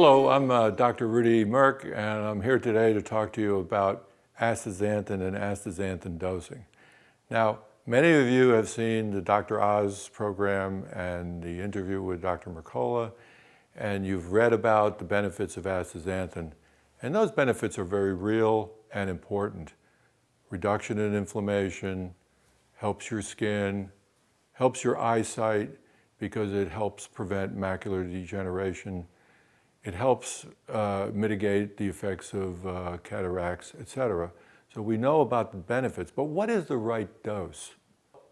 Hello, I'm Dr. Rudi Moerck, and I'm here today to talk to you about astaxanthin and astaxanthin dosing. Now, many of you have seen the Dr. Oz program and the interview with Dr. Mercola, and you've read about the benefits of astaxanthin. And those benefits are very real and important. Reduction in inflammation, helps your skin, helps your eyesight because it helps prevent macular degeneration. It helps mitigate the effects of cataracts, etc. So we know about the benefits, but what is the right dose?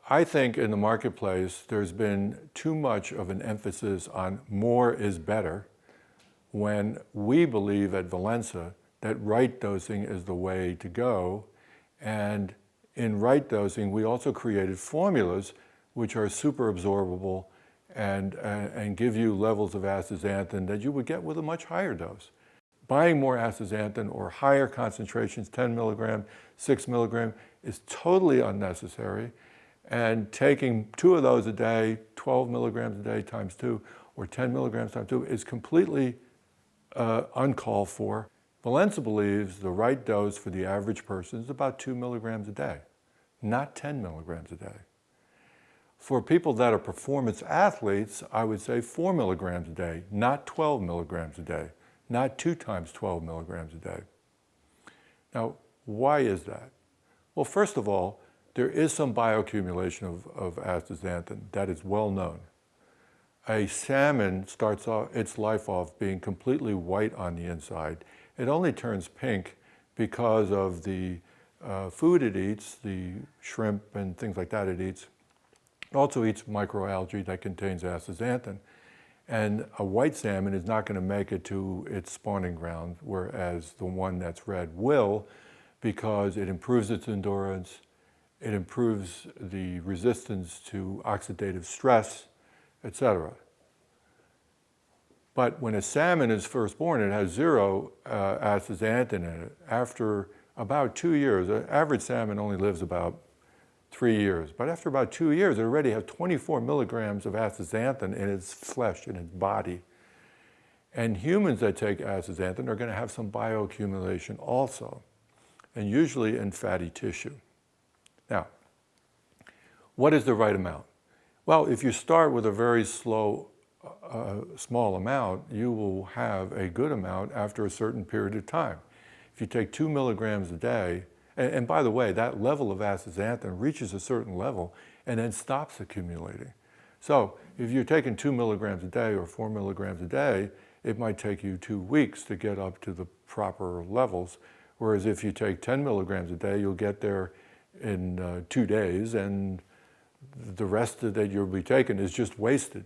I think in the marketplace there's been too much of an emphasis on more is better, when we believe at Valensa that right dosing is the way to go. And in right dosing, we also created formulas which are super absorbable and give you levels of astaxanthin that you would get with a much higher dose. Buying more astaxanthin or higher concentrations, 10 milligram, 6 milligram, is totally unnecessary. And taking 2 of those a day, 12 milligrams a day times 2, or 10 milligrams times 2, is completely uncalled for. Valensa believes the right dose for the average person is about 2 milligrams a day, not 10 milligrams a day. For people that are performance athletes, I would say 4 milligrams a day, not 12 milligrams a day, not 2 times 12 milligrams a day. Now, why is that? Well, first of all, there is some bioaccumulation of astaxanthin that is well known. A salmon starts off its life off being completely white on the inside. It only turns pink because of the food it eats, the shrimp and things like that it eats. It also eats microalgae that contains astaxanthin. And a white salmon is not going to make it to its spawning ground, whereas the one that's red will, because it improves its endurance, it improves the resistance to oxidative stress, etc. But when a salmon is first born, it has 0 astaxanthin in it. After about 2 years, an average salmon only lives about 3 years. But after about 2 years, it already has 24 milligrams of astaxanthin in its flesh, in its body. And humans that take astaxanthin are going to have some bioaccumulation also, and usually in fatty tissue. Now, what is the right amount? Well, if you start with a very small amount, you will have a good amount after a certain period of time. If you take 2 milligrams a day, and by the way, that level of astaxanthin reaches a certain level and then stops accumulating. So if you're taking 2 milligrams a day or 4 milligrams a day, it might take you 2 weeks to get up to the proper levels. Whereas if you take 10 milligrams a day, you'll get there in 2 days, and the rest that you'll be taking is just wasted.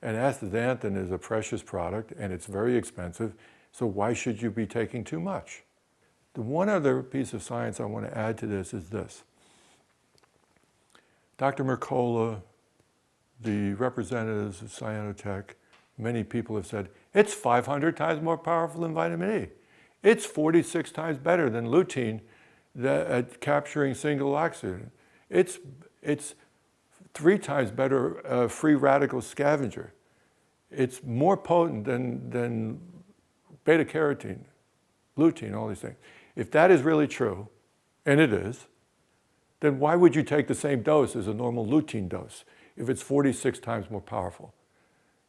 And astaxanthin is a precious product, and it's very expensive, so why should you be taking too much? The one other piece of science I want to add to this is this. Dr. Mercola, the representatives of Cyanotech, many people have said, it's 500 times more powerful than vitamin E. It's 46 times better than lutein at capturing single oxidant. It's 3 times better free radical scavenger. It's more potent than beta-carotene, lutein, all these things. If that is really true, and it is, then why would you take the same dose as a normal lutein dose if it's 46 times more powerful?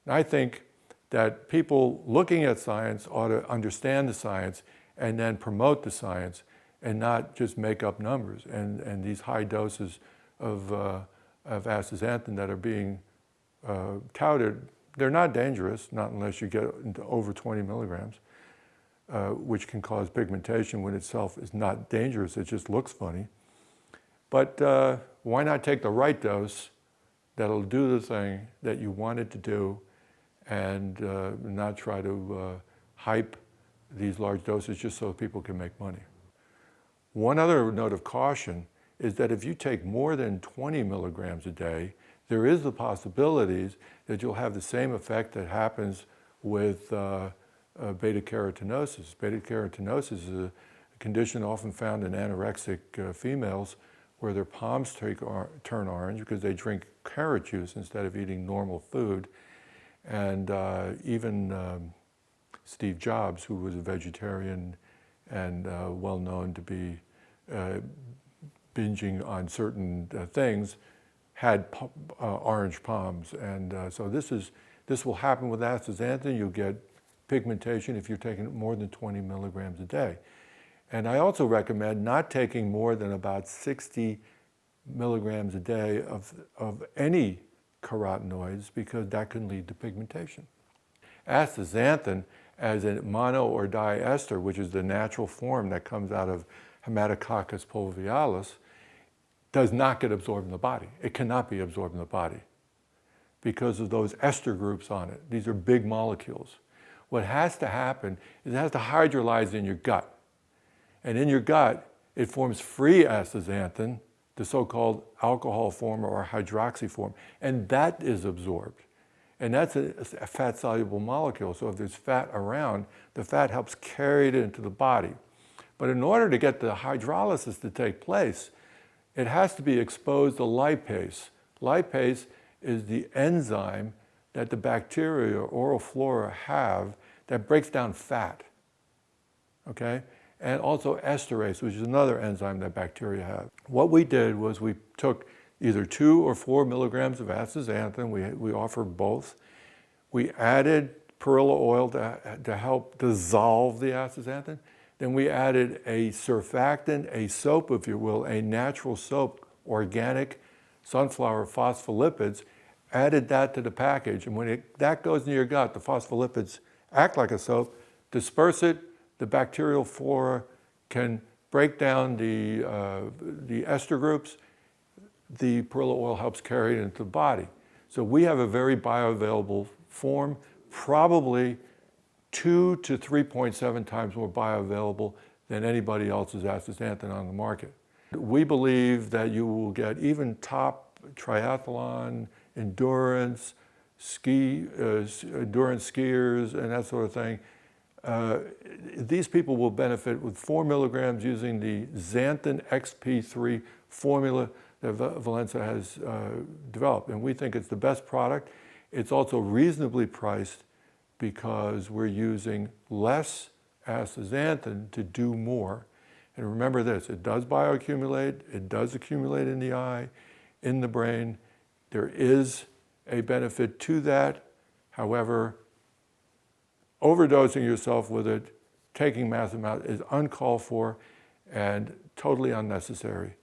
And I think that people looking at science ought to understand the science and then promote the science and not just make up numbers. And these high doses of astaxanthin that are being touted, they're not dangerous, not unless you get into over 20 milligrams. Which can cause pigmentation when itself is not dangerous, it just looks funny. But why not take the right dose that'll do the thing that you want it to do and not try to hype these large doses just so people can make money. One other note of caution is that if you take more than 20 milligrams a day, there is the possibilities that you'll have the same effect that happens with beta-carotenosis. Beta-carotenosis is a condition often found in anorexic females where their palms turn orange because they drink carrot juice instead of eating normal food. And even Steve Jobs, who was a vegetarian and well known to be binging on certain things, had orange palms. And so this will happen with astaxanthin. You'll get pigmentation if you're taking more than 20 milligrams a day. And I also recommend not taking more than about 60 milligrams a day of any carotenoids, because that can lead to pigmentation. Astaxanthin, as a mono or diester, which is the natural form that comes out of Haematococcus pulvialis, does not get absorbed in the body. It cannot be absorbed in the body because of those ester groups on it. These are big molecules. What has to happen is it has to hydrolyze in your gut. And in your gut, it forms free astaxanthin, the so-called alcohol form or hydroxy form, and that is absorbed. And that's a fat-soluble molecule, so if there's fat around, the fat helps carry it into the body. But in order to get the hydrolysis to take place, it has to be exposed to lipase. Lipase is the enzyme that the bacteria or oral flora have that breaks down fat, okay? And also esterase, which is another enzyme that bacteria have. What we did was we took either 2 or 4 milligrams of astaxanthin. We offered both. We added perilla oil to help dissolve the astaxanthin. Then we added a surfactant, a soap, if you will, a natural soap, organic sunflower phospholipids, added that to the package. And when that goes into your gut, the phospholipids act like a soap, disperse it, the bacterial flora can break down the ester groups. The perilla oil helps carry it into the body. So we have a very bioavailable form, probably 2 to 3.7 times more bioavailable than anybody else's astaxanthin on the market. We believe that you will get even top triathlon, endurance, endurance skiers, and that sort of thing. These people will benefit with 4 milligrams using the xanthin XP3 formula that Valensa has developed. And we think it's the best product. It's also reasonably priced because we're using less astaxanthin to do more. And remember this, it does bioaccumulate, it does accumulate in the eye, in the brain. There is a benefit to that. However, overdosing yourself with it, taking massive amounts is uncalled for and totally unnecessary.